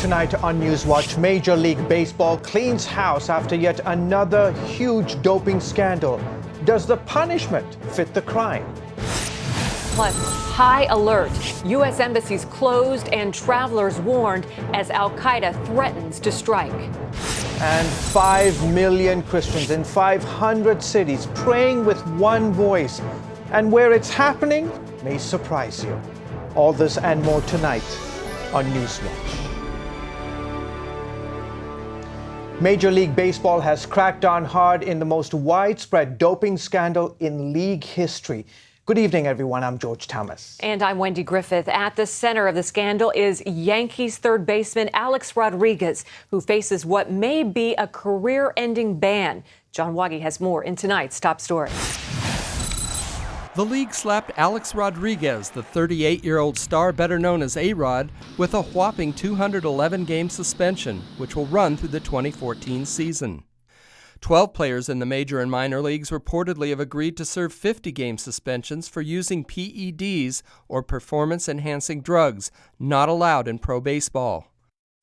Tonight on NewsWatch, Major League Baseball cleans house after yet another huge doping scandal. Does the punishment fit the crime? Plus, high alert. U.S. embassies closed and travelers warned as al-Qaeda threatens to strike. And 5 million Christians in 500 cities praying with one voice. And where it's happening may surprise you. All this and more tonight on NewsWatch. Major League Baseball has cracked down hard in the most widespread doping scandal in league history. Good evening, everyone. I'm George Thomas. And I'm Wendy Griffith. At the center of the scandal is Yankees third baseman Alex Rodriguez, who faces what may be a career-ending ban. John Waggy has more in tonight's top story. The league slapped Alex Rodriguez, the 38-year-old star better known as A-Rod, with a whopping 211-game suspension, which will run through the 2014 season. 12 players in the major and minor leagues reportedly have agreed to serve 50-game suspensions for using PEDs, or performance-enhancing drugs, not allowed in pro baseball.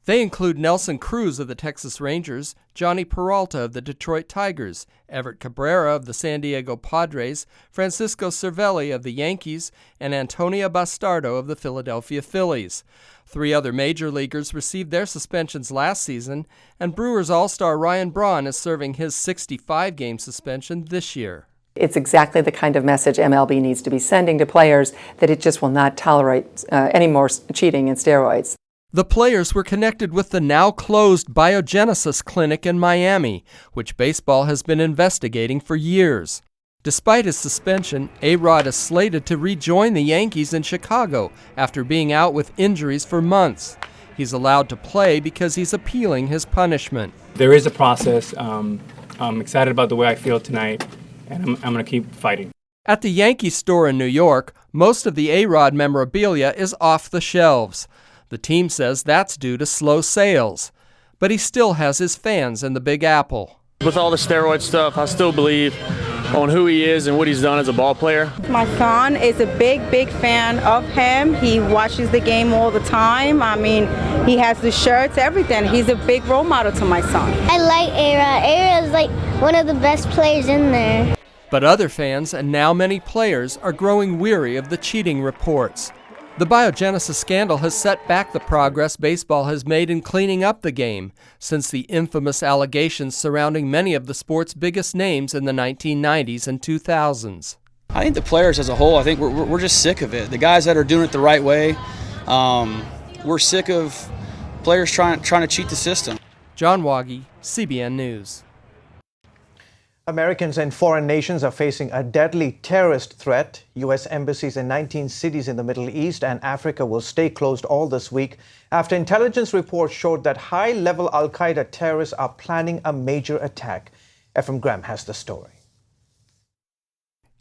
They include Nelson Cruz of the Texas Rangers, Johnny Peralta of the Detroit Tigers, Everett Cabrera of the San Diego Padres, Francisco Cervelli of the Yankees, and Antonio Bastardo of the Philadelphia Phillies. 3 other major leaguers received their suspensions last season, and Brewers All-Star Ryan Braun is serving his 65-game suspension this year. It's exactly the kind of message MLB needs to be sending to players, that it just will not tolerate any more cheating and steroids. The players were connected with the now-closed Biogenesis Clinic in Miami, which baseball has been investigating for years. Despite his suspension, A-Rod is slated to rejoin the Yankees in Chicago after being out with injuries for months. He's allowed to play because he's appealing his punishment. There is a process. I'm excited about the way I feel tonight, and I'm going to keep fighting. At the Yankee store in New York, most of the A-Rod memorabilia is off the shelves. The team says that's due to slow sales, but he still has his fans in the Big Apple. With all the steroid stuff, I still believe on who he is and what he's done as a ball player. My son is a big fan of him. He watches the game all the time. I mean, he has the shirts, everything. He's a big role model to my son. I like A-Rod. A-Rod is like one of the best players in there. But other fans, and now many players, are growing weary of the cheating reports. The Biogenesis scandal has set back the progress baseball has made in cleaning up the game since the infamous allegations surrounding many of the sport's biggest names in the 1990s and 2000s. I think the players as a whole, I think we're just sick of it. The guys that are doing it the right way, we're sick of players trying to cheat the system. John Waggy, CBN News. Americans in foreign nations are facing a deadly terrorist threat. U.S. embassies in 19 cities in the Middle East and Africa will stay closed all this week after intelligence reports showed that high-level al-Qaeda terrorists are planning a major attack. Ephraim Graham has the story.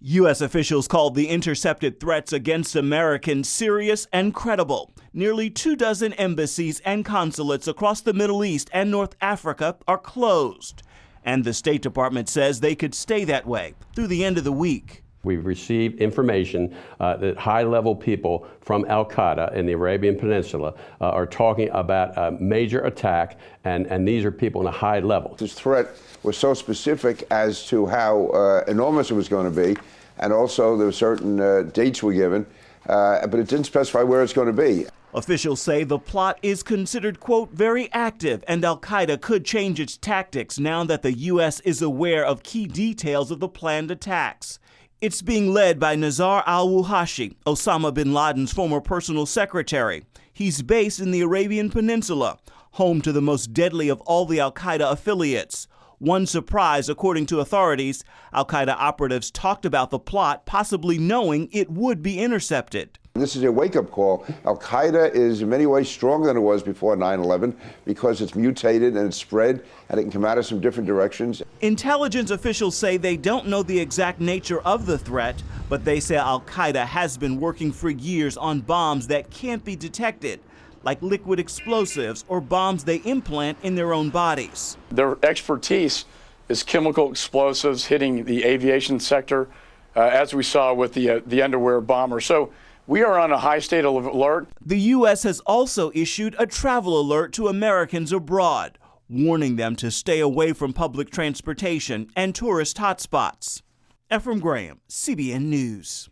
U.S. officials called the intercepted threats against Americans serious and credible. Nearly 24 embassies and consulates across the Middle East and North Africa are closed. And the State Department says they could stay that way through the end of the week. We've received information that high-level people from al-Qaeda in the Arabian Peninsula are talking about a major attack, and these are people in a high level. This threat was so specific as to how enormous it was going to be, and also there were certain dates were given, but it didn't specify where it's going to be. Officials say the plot is considered, quote, very active, and al-Qaeda could change its tactics now that the U.S. is aware of key details of the planned attacks. It's being led by Nazar al-Wuhashi, Osama bin Laden's former personal secretary. He's based in the Arabian Peninsula, home to the most deadly of all the al-Qaeda affiliates. One surprise, according to authorities, al-Qaeda operatives talked about the plot, possibly knowing it would be intercepted. This is a wake-up call. Al-Qaeda is in many ways stronger than it was before 9/11 because it's mutated and it's spread and it can come out of some different directions. Intelligence officials say they don't know the exact nature of the threat, but they say Al-Qaeda has been working for years on bombs that can't be detected, like liquid explosives or bombs they implant in their own bodies. Their expertise is chemical explosives hitting the aviation sector, as we saw with the underwear bomber. So We are on a high state of alert. The U.S. has also issued a travel alert to Americans abroad, warning them to stay away from public transportation and tourist hotspots. Ephraim Graham, CBN News.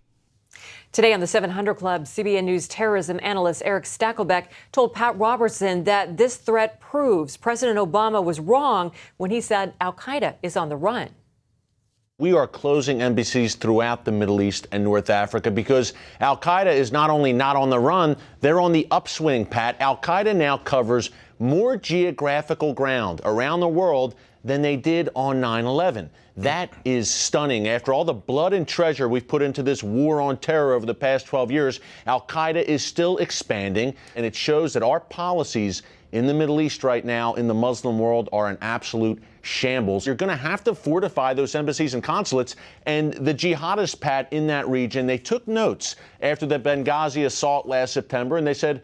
Today on the 700 Club, CBN News terrorism analyst Eric Stakelbeck told Pat Robertson that this threat proves President Obama was wrong when he said al-Qaeda is on the run. We are closing embassies throughout the Middle East and North Africa because al-Qaeda is not only not on the run, they're on the upswing, Pat. Al-Qaeda now covers more geographical ground around the world than they did on 9/11. That is stunning. After all the blood and treasure we've put into this war on terror over the past 12 years, al-Qaeda is still expanding, and it shows that our policies in the Middle East right now, in the Muslim world, are an absolute shambles. You're going to have to fortify those embassies and consulates. And the jihadists, Pat, in that region, they took notes after the Benghazi assault last September, and they said,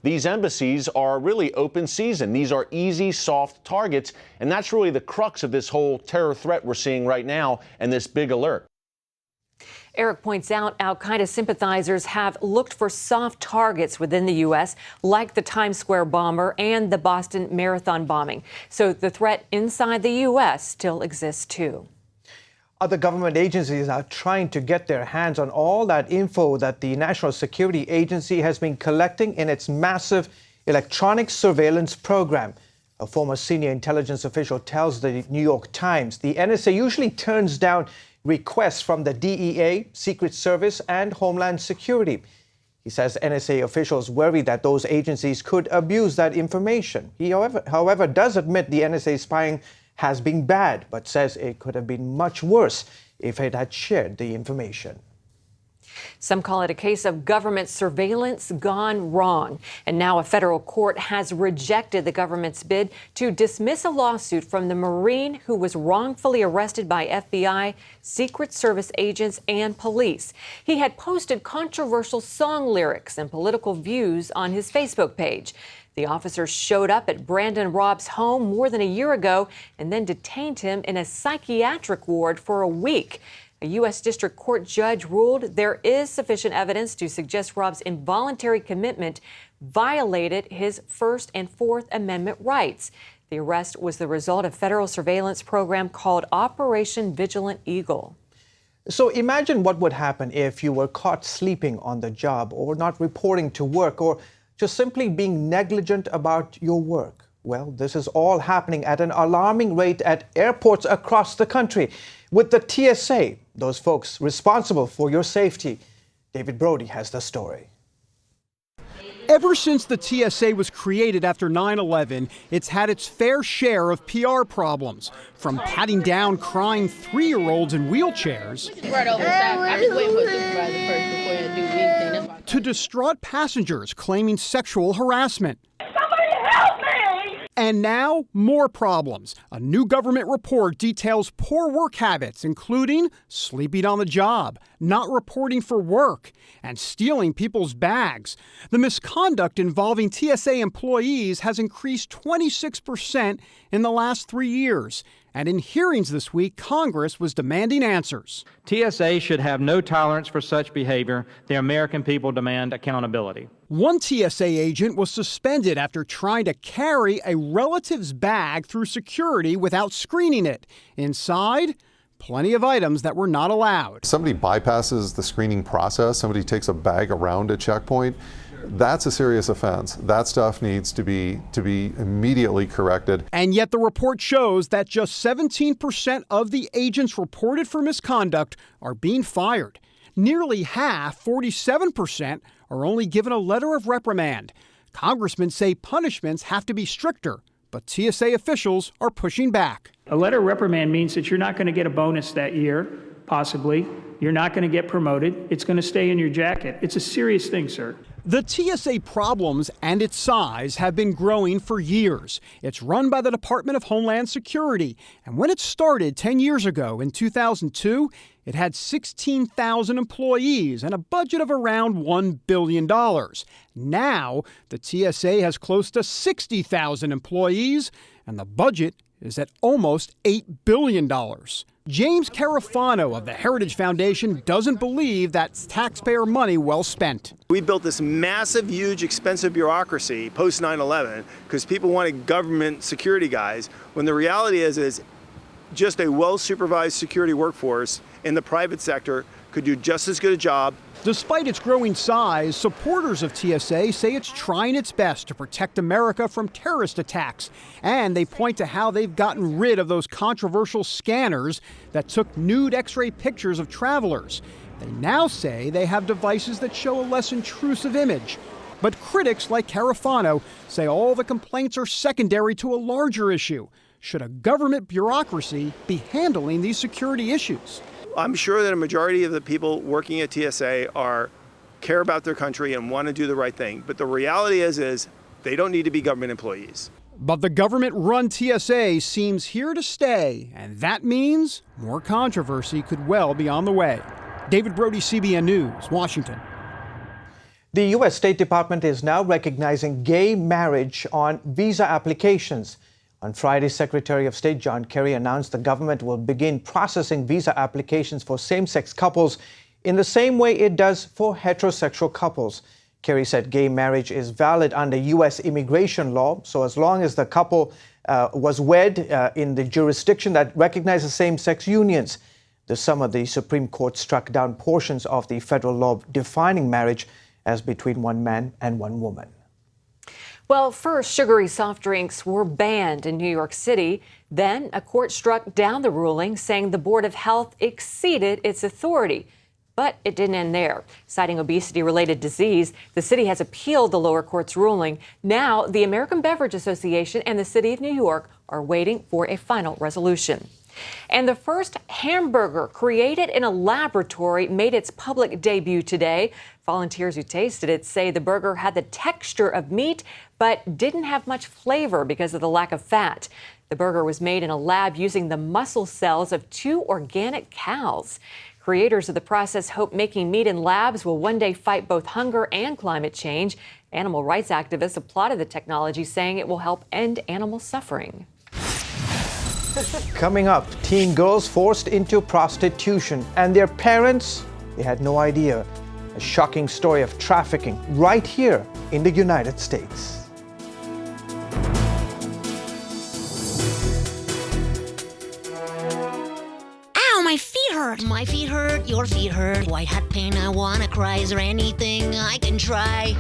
these embassies are really open season. These are easy, soft targets. And that's really the crux of this whole terror threat we're seeing right now and this big alert. Eric points out al-Qaeda sympathizers have looked for soft targets within the U.S., like the Times Square bomber and the Boston Marathon bombing. So the threat inside the U.S. still exists, too. Other government agencies are trying to get their hands on all that info that the National Security Agency has been collecting in its massive electronic surveillance program. A former senior intelligence official tells the New York Times the NSA usually turns down requests from the DEA, Secret Service, and Homeland Security. He says NSA officials worry that those agencies could abuse that information. He, however, does admit the NSA spying has been bad, but says it could have been much worse if it had shared the information. Some call it a case of government surveillance gone wrong. And now a federal court has rejected the government's bid to dismiss a lawsuit from the Marine who was wrongfully arrested by FBI, Secret Service agents, and police. He had posted controversial song lyrics and political views on his Facebook page. The officers showed up at Brandon Robb's home more than a year ago and then detained him in a psychiatric ward for a week. A U.S. District Court judge ruled there is sufficient evidence to suggest Robb's involuntary commitment violated his First and Fourth Amendment rights. The arrest was the result of a federal surveillance program called Operation Vigilant Eagle. So imagine what would happen if you were caught sleeping on the job or not reporting to work or just simply being negligent about your work. Well, this is all happening at an alarming rate at airports across the country. With the TSA, those folks responsible for your safety. David Brody has the story. Ever since the TSA was created after 9/11, it's had its fair share of PR problems, from patting down crying 3-year-olds in wheelchairs to distraught passengers claiming sexual harassment. And now, more problems. A new government report details poor work habits, including sleeping on the job, not reporting for work, and stealing people's bags. The misconduct involving TSA employees has increased 26% in the last 3 years. And in hearings this week, Congress was demanding answers. TSA should have no tolerance for such behavior. The American people demand accountability. One TSA agent was suspended after trying to carry a relative's bag through security without screening it. Inside, plenty of items that were not allowed. Somebody bypasses the screening process, somebody takes a bag around a checkpoint. That's a serious offense. That stuff needs to be immediately corrected. And yet the report shows that just 17% of the agents reported for misconduct are being fired. Nearly half, 47%, are only given a letter of reprimand. Congressmen say punishments have to be stricter, but TSA officials are pushing back. A letter of reprimand means that you're not going to get a bonus that year, possibly. You're not going to get promoted. It's going to stay in your jacket. It's a serious thing, sir. The TSA problems and its size have been growing for years. It's run by the Department of Homeland Security. And when it started 10 years ago in 2002, it had 16,000 employees and a budget of around $1 billion. Now, the TSA has close to 60,000 employees, and the budget is at almost $8 billion. James Carafano of the Heritage Foundation doesn't believe that's taxpayer money well spent. We built this massive, huge, expensive bureaucracy post 9/11 because people wanted government security guys, when the reality is just a well-supervised security workforce in the private sector could do just as good a job. Despite its growing size, supporters of TSA say it's trying its best to protect America from terrorist attacks. And they point to how they've gotten rid of those controversial scanners that took nude X-ray pictures of travelers. They now say they have devices that show a less intrusive image. But critics like Carafano say all the complaints are secondary to a larger issue. Should a government bureaucracy be handling these security issues? I'm sure that a majority of the people working at TSA care about their country and want to do the right thing. But the reality is they don't need to be government employees. But the government-run TSA seems here to stay, and that means more controversy could well be on the way. David Brody, CBN News, Washington. The U.S. State Department is now recognizing gay marriage on visa applications. On Friday, Secretary of State John Kerry announced the government will begin processing visa applications for same-sex couples in the same way it does for heterosexual couples. Kerry said gay marriage is valid under U.S. immigration law, so as long as the couple was wed in the jurisdiction that recognizes same-sex unions. This summer, the Supreme Court struck down portions of the federal law defining marriage as between one man and one woman. Well, first, sugary soft drinks were banned in New York City. Then a court struck down the ruling, saying the Board of Health exceeded its authority. But it didn't end there. Citing obesity-related disease, the city has appealed the lower court's ruling. Now, the American Beverage Association and the City of New York are waiting for a final resolution. And the first hamburger created in a laboratory made its public debut today. Volunteers who tasted it say the burger had the texture of meat, but didn't have much flavor because of the lack of fat. The burger was made in a lab using the muscle cells of 2 organic cows. Creators of the process hope making meat in labs will one day fight both hunger and climate change. Animal rights activists applauded the technology, saying it will help end animal suffering. Coming up, teen girls forced into prostitution and their parents, they had no idea. A shocking story of trafficking right here in the United States. Ow, my feet hurt. My feet hurt, your feet hurt. White hot pain, I wanna cry. Is there anything I can try?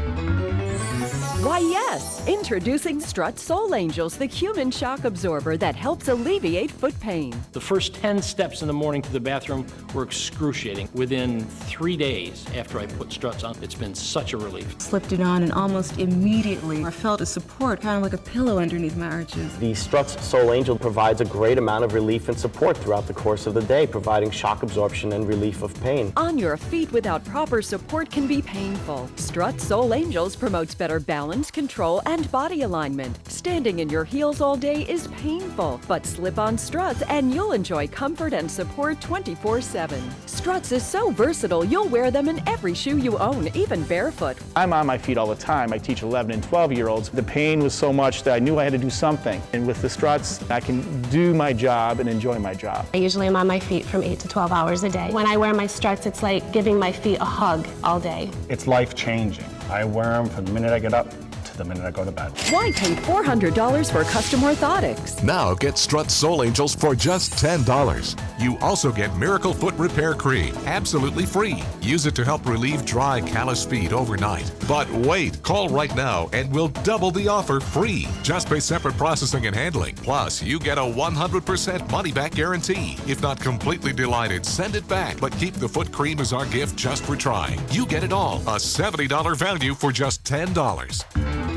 Why, yes! Introducing Strut Soul Angels, the human shock absorber that helps alleviate foot pain. The first 10 steps in the morning to the bathroom were excruciating. Within 3 days after I put Struts on, it's been such a relief. Slipped it on and almost immediately I felt a support, kind of like a pillow underneath my arches. The Struts Soul Angel provides a great amount of relief and support throughout the course of the day, providing shock absorption and relief of pain. On your feet without proper support can be painful. Strut Soul Angels promotes better balance, control, and body alignment. Standing in your heels all day is painful, but slip on Struts and you'll enjoy comfort and support 24/7. Struts is so versatile, you'll wear them in every shoe you own, even barefoot. I'm on my feet all the time. I teach 11 and 12-year-olds. The pain was so much that I knew I had to do something. And with the Struts, I can do my job and enjoy my job. I usually am on my feet from 8 to 12 hours a day. When I wear my Struts, it's like giving my feet a hug all day. It's life-changing. I wear them from the minute I get up to the minute I go to bed. Why pay $400 for custom orthotics? Now get Strut Soul Angels for just $10. You also get Miracle Foot Repair Cream, absolutely free. Use it to help relieve dry, calloused feet overnight. But wait, call right now and we'll double the offer free. Just pay separate processing and handling. Plus, you get a 100% money-back guarantee. If not completely delighted, send it back. But keep the foot cream as our gift just for trying. You get it all. A $70 value for just $10.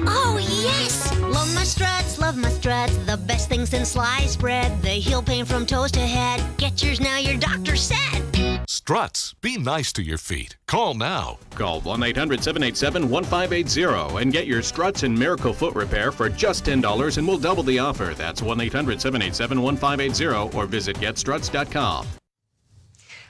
Oh, yes! Love my Struts, the best thing since sliced bread. They heal pain from toes to head. Get yours now, your doctor said. Struts, be nice to your feet. Call now. Call 1-800-787-1580 and get your Struts and Miracle Foot Repair for just $10 and we'll double the offer. That's 1-800-787-1580 or visit getstruts.com.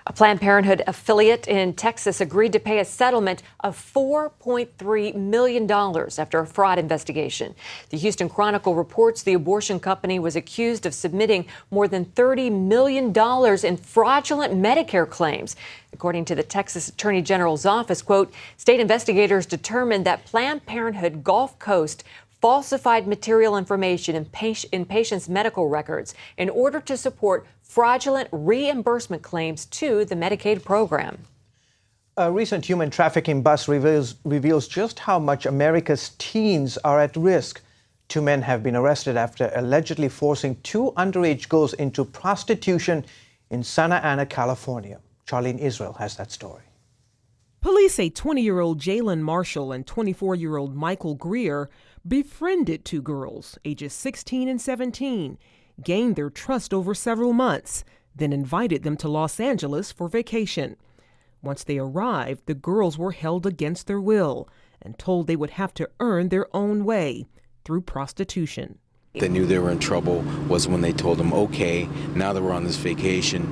A Planned Parenthood affiliate in Texas agreed to pay a settlement of $4.3 million after a fraud investigation. The Houston Chronicle reports the abortion company was accused of submitting more than $30 million in fraudulent Medicare claims. According to the Texas Attorney General's office, quote, state investigators determined that Planned Parenthood Gulf Coast falsified material information in patients' medical records in order to support fraudulent reimbursement claims to the Medicaid program. A recent human trafficking bust reveals just how much America's teens are at risk. 2 men have been arrested after allegedly forcing 2 underage girls into prostitution in Santa Ana, California. Charlene Israel has that story. Police say 20-year-old Jalen Marshall and 24-year-old Michael Greer befriended 2 girls, ages 16 and 17, gained their trust over several months, then invited them to Los Angeles for vacation. Once they arrived, the girls were held against their will and told they would have to earn their own way through prostitution. They knew they were in trouble was when they told them, okay, now that we're on this vacation,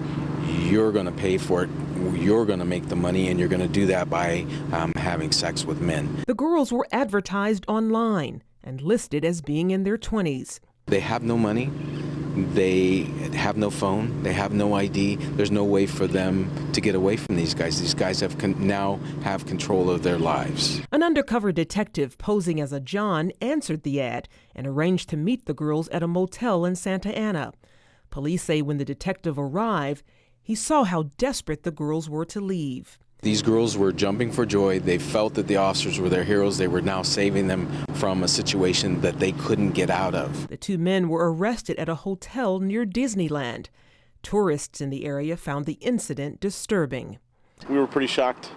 you're going to pay for it, you're going to make the money, and you're going to do that by having sex with men. The girls were advertised online and listed as being in their 20s. They have no money, they have no phone, they have no ID. There's no way for them to get away from these guys. These guys now have control of their lives. An undercover detective posing as a John answered the ad and arranged to meet the girls at a motel in Santa Ana. Police say when the detective arrived, he saw how desperate the girls were to leave. These girls were jumping for joy. They felt that the officers were their heroes. They were now saving them from a situation that they couldn't get out of. The 2 men were arrested at a hotel near Disneyland. Tourists in the area found the incident disturbing. We were pretty shocked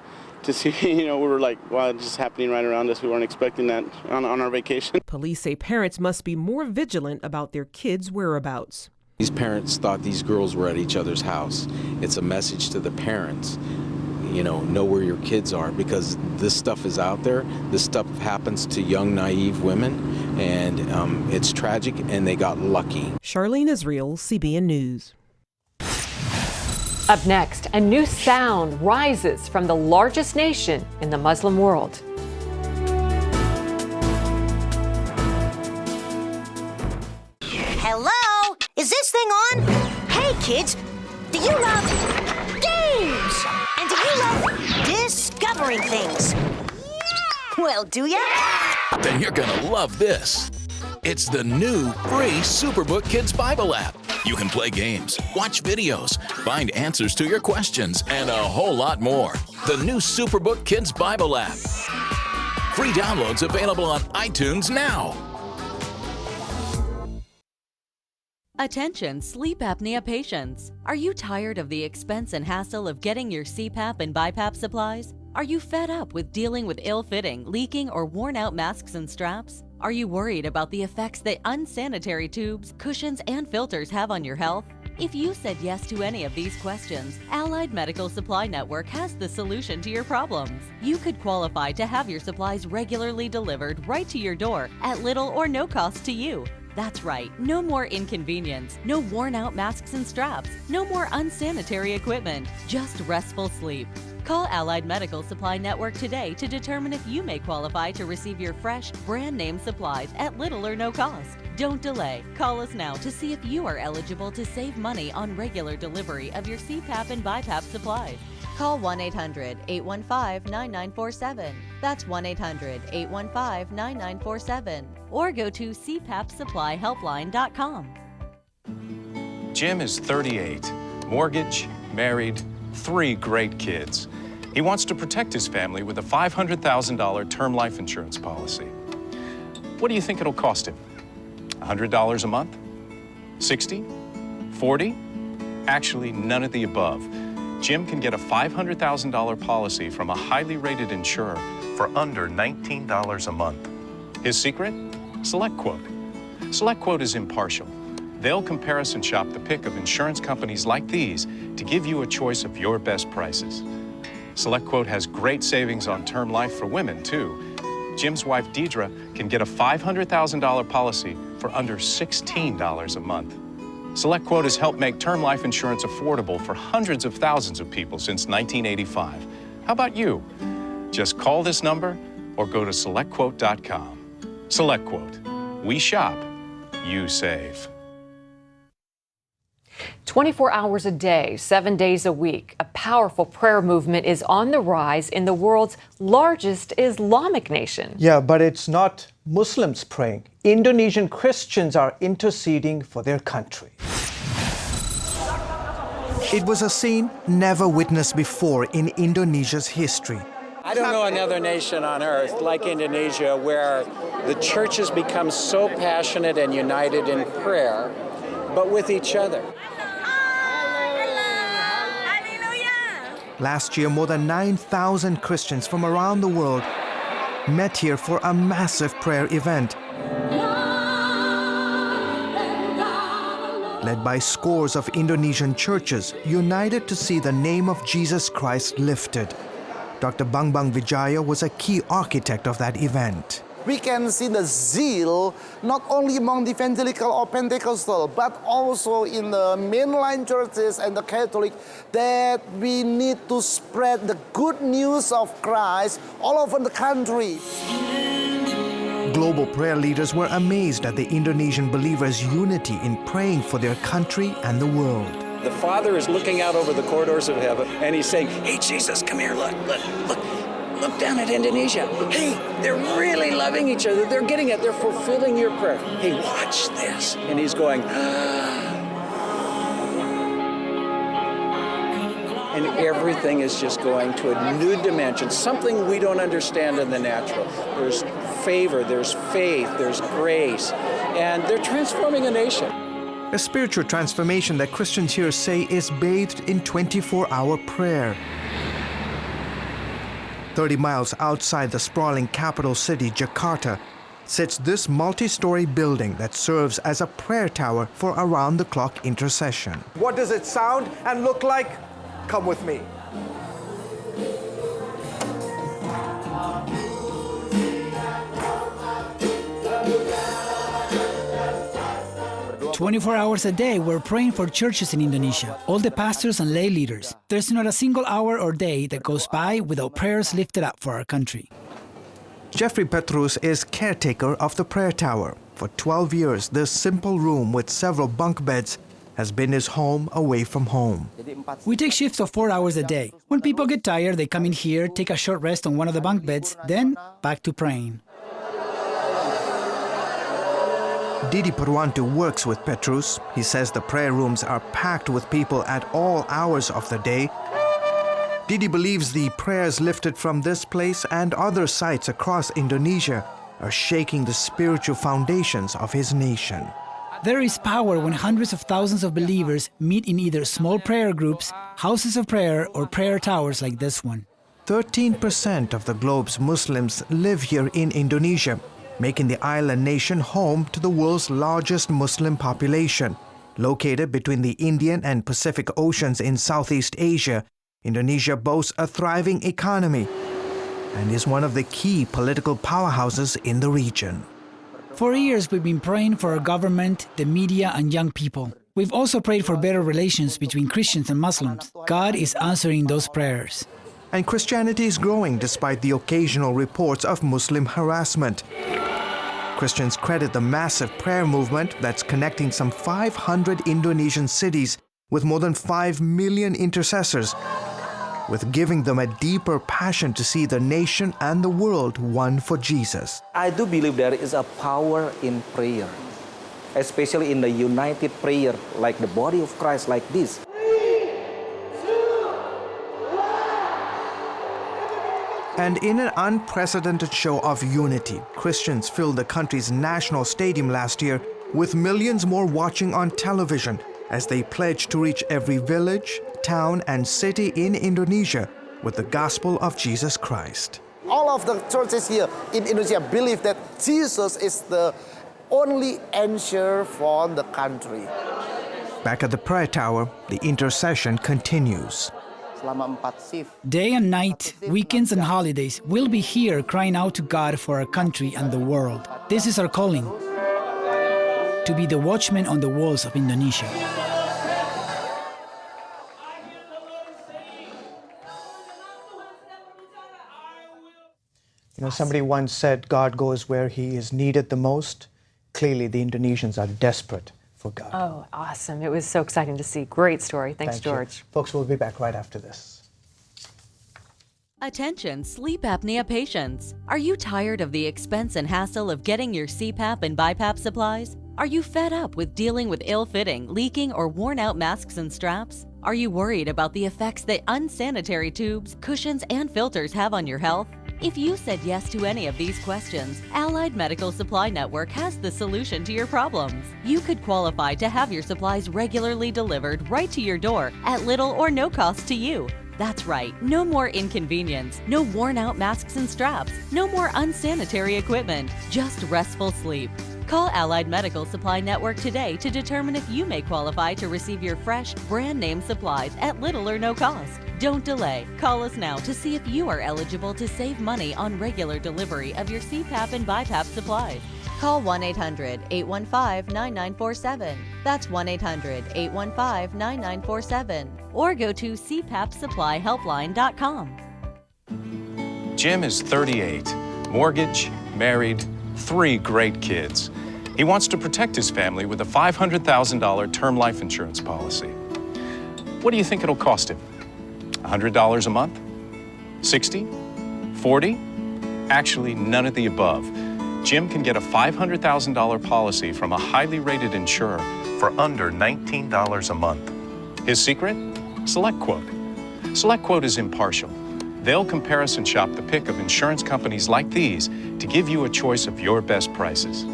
to see, we were like, wow, it's just happening right around us. We weren't expecting that on our vacation. Police say parents must be more vigilant about their kids' whereabouts. These parents thought these girls were at each other's house. It's a message to the parents. Know where your kids are, because this stuff is out there. This stuff happens to young, naive women, and it's tragic, and they got lucky. Charlene Israel, CBN News. Up next, a new sound rises from the largest nation in the Muslim world. Hello? Is this thing on? Hey, kids, do you love games? And do you love discovering things? Well, do ya? Then you're gonna love this. It's the new free Superbook Kids Bible app. You can play games, watch videos, find answers to your questions, and a whole lot more. The new Superbook Kids Bible app. Free downloads available on iTunes now. Attention sleep apnea patients. Are you tired of the expense and hassle of getting your CPAP and BiPAP supplies? Are you fed up with dealing with ill-fitting, leaking, or worn-out masks and straps? Are you worried about the effects that unsanitary tubes, cushions, and filters have on your health? If you said yes to any of these questions, Allied Medical Supply Network has the solution to your problems. You could qualify to have your supplies regularly delivered right to your door at little or no cost to you. That's right, no more inconvenience, no worn-out masks and straps, no more unsanitary equipment, just restful sleep. Call Allied Medical Supply Network today to determine if you may qualify to receive your fresh, brand-name supplies at little or no cost. Don't delay. Call us now to see if you are eligible to save money on regular delivery of your CPAP and BiPAP supplies. Call 1-800-815-9947. That's 1-800-815-9947. Or go to cpapsupplyhelpline.com. Jim is 38, mortgage, married, 3 great kids. He wants to protect his family with a $500,000 term life insurance policy. What do you think it'll cost him? $100 a month? 60? 40? Actually, none of the above. Jim can get a $500,000 policy from a highly rated insurer for under $19 a month. His secret? SelectQuote. SelectQuote is impartial. They'll comparison shop the pick of insurance companies like these to give you a choice of your best prices. SelectQuote has great savings on term life for women, too. Jim's wife, Deidre, can get a $500,000 policy for under $16 a month. SelectQuote has helped make term life insurance affordable for hundreds of thousands of people since 1985. How about you? Just call this number or go to SelectQuote.com. SelectQuote. We shop, you save. 24 hours a day, 7 days a week, a powerful prayer movement is on the rise in the world's largest Islamic nation. Yeah, but it's not Muslims praying. Indonesian Christians are interceding for their country. It was a scene never witnessed before in Indonesia's history. I don't know another nation on earth like Indonesia where the churches become so passionate and united in prayer, but with each other. Last year, more than 9,000 Christians from around the world met here for a massive prayer event, led by scores of Indonesian churches united to see the name of Jesus Christ lifted. Dr. Bambang Wijaya was a key architect of that event. We can see the zeal not only among the evangelical or Pentecostal, but also in the mainline churches and the Catholic, that we need to spread the good news of Christ all over the country. Global prayer leaders were amazed at the Indonesian believers' unity in praying for their country and the world. The Father is looking out over the corridors of heaven and he's saying, hey, Jesus, come here, look. Look down at Indonesia. Hey, they're really loving each other. They're getting it. They're fulfilling your prayer. Hey, watch this. And he's going, and everything is just going to a new dimension, something we don't understand in the natural. There's favor, there's faith, there's grace, and they're transforming a nation. A spiritual transformation that Christians here say is bathed in 24-hour prayer. 30 miles outside the sprawling capital city, Jakarta, sits this multi-story building that serves as a prayer tower for around-the-clock intercession. What does it sound and look like? Come with me. 24 hours a day, we're praying for churches in Indonesia, all the pastors and lay leaders. There's not a single hour or day that goes by without prayers lifted up for our country. Jeffrey Petrus is caretaker of the prayer tower. For 12 years, this simple room with several bunk beds has been his home away from home. We take shifts of 4 hours a day. When people get tired, they come in here, take a short rest on one of the bunk beds, then back to praying. Didi Purwanto works with Petrus. He says the prayer rooms are packed with people at all hours of the day. Didi believes the prayers lifted from this place and other sites across Indonesia are shaking the spiritual foundations of his nation. There is power when hundreds of thousands of believers meet in either small prayer groups, houses of prayer, or prayer towers like this one. 13% of the globe's Muslims live here in Indonesia, making the island nation home to the world's largest Muslim population. Located between the Indian and Pacific Oceans in Southeast Asia, Indonesia boasts a thriving economy and is one of the key political powerhouses in the region. For years, we've been praying for our government, the media, and young people. We've also prayed for better relations between Christians and Muslims. God is answering those prayers. And Christianity is growing despite the occasional reports of Muslim harassment. Christians credit the massive prayer movement that's connecting some 500 Indonesian cities with more than 5 million intercessors, with giving them a deeper passion to see the nation and the world one for Jesus. I do believe there is a power in prayer, especially in the united prayer, like the body of Christ, like this. And in an unprecedented show of unity, Christians filled the country's national stadium last year with millions more watching on television as they pledged to reach every village, town, and city in Indonesia with the gospel of Jesus Christ. All of the churches here in Indonesia believe that Jesus is the only answer for the country. Back at the prayer tower, the intercession continues. Day and night, weekends and holidays, we'll be here crying out to God for our country and the world. This is our calling. to be the watchmen on the walls of Indonesia. You know, somebody once said God goes where he is needed the most. Clearly, the Indonesians are desperate for God. Oh, awesome. It was so exciting to see. Great story. Thanks, George. Folks, we'll be back right after this. Attention sleep apnea patients. Are you tired of the expense and hassle of getting your CPAP and BiPAP supplies? Are you fed up with dealing with ill-fitting, leaking, or worn-out masks and straps? Are you worried about the effects that unsanitary tubes, cushions, and filters have on your health? If you said yes to any of these questions, Allied Medical Supply Network has the solution to your problems. You could qualify to have your supplies regularly delivered right to your door at little or no cost to you. That's right, no more inconvenience, no worn-out masks and straps, no more unsanitary equipment, just restful sleep. Call Allied Medical Supply Network today to determine if you may qualify to receive your fresh, brand-name supplies at little or no cost. Don't delay. Call us now to see if you are eligible to save money on regular delivery of your CPAP and BiPAP supplies. Call 1-800-815-9947. That's 1-800-815-9947. Or go to cpapsupplyhelpline.com. Jim is 38, mortgage, married, 3 great kids. He wants to protect his family with a $500,000 term life insurance policy. What do you think it'll cost him? $100 a month? 60? 40? Actually, none of the above. Jim can get a $500,000 policy from a highly rated insurer for under $19 a month. His secret? SelectQuote. SelectQuote is impartial. They'll comparison shop the pick of insurance companies like these to give you a choice of your best prices.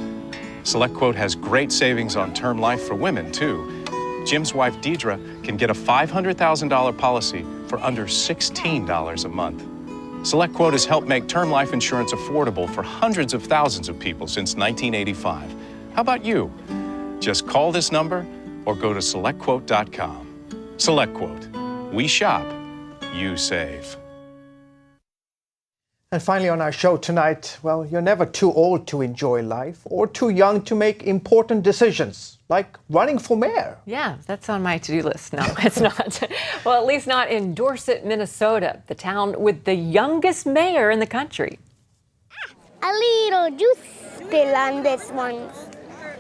SelectQuote has great savings on term life for women, too. Jim's wife, Deidre, can get a $500,000 policy for under $16 a month. SelectQuote has helped make term life insurance affordable for hundreds of thousands of people since 1985. How about you? Just call this number or go to SelectQuote.com. SelectQuote. We shop, you save. And finally on our show tonight, well, you're never too old to enjoy life or too young to make important decisions, like running for mayor. Yeah, that's on my to-do list. No, it's not. Well, at least not in Dorset, Minnesota, the town with the youngest mayor in the country. A little juice spill on this one.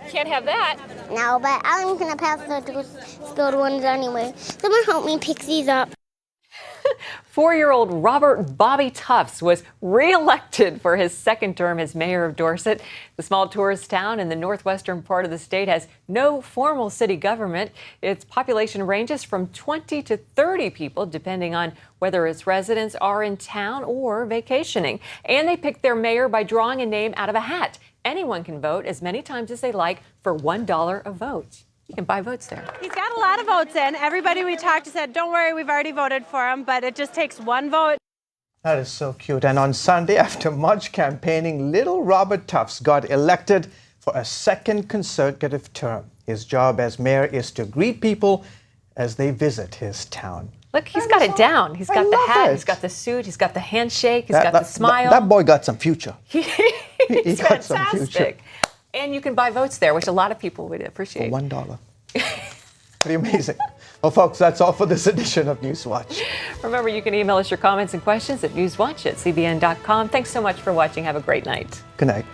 Can't have that. No, but I'm going to pass the spilled ones anyway. Someone help me pick these up. 4-year-old Robert Bobby Tufts was re-elected for his second term as mayor of Dorset. The small tourist town in the northwestern part of the state has no formal city government. Its population ranges from 20 to 30 people, depending on whether its residents are in town or vacationing. And they pick their mayor by drawing a name out of a hat. Anyone can vote as many times as they like for $1 a vote. You can buy votes there. He's got a lot of votes in. Everybody we talked to said, don't worry, we've already voted for him, but it just takes one vote. That is so cute. And on Sunday, after much campaigning, little Robert Tufts got elected for a second consecutive term. His job as mayor is to greet people as they visit his town. Look, he's got it down. He's got the hat, he's got the suit, he's got the handshake, he's got the smile. That boy got some future. He's got some future. fantastic. And you can buy votes there, which a lot of people would appreciate. For $1. Pretty amazing. Well, folks, that's all for this edition of NewsWatch. Remember, you can email us your comments and questions at newswatch@cbn.com. Thanks so much for watching. Have a great night. Good night.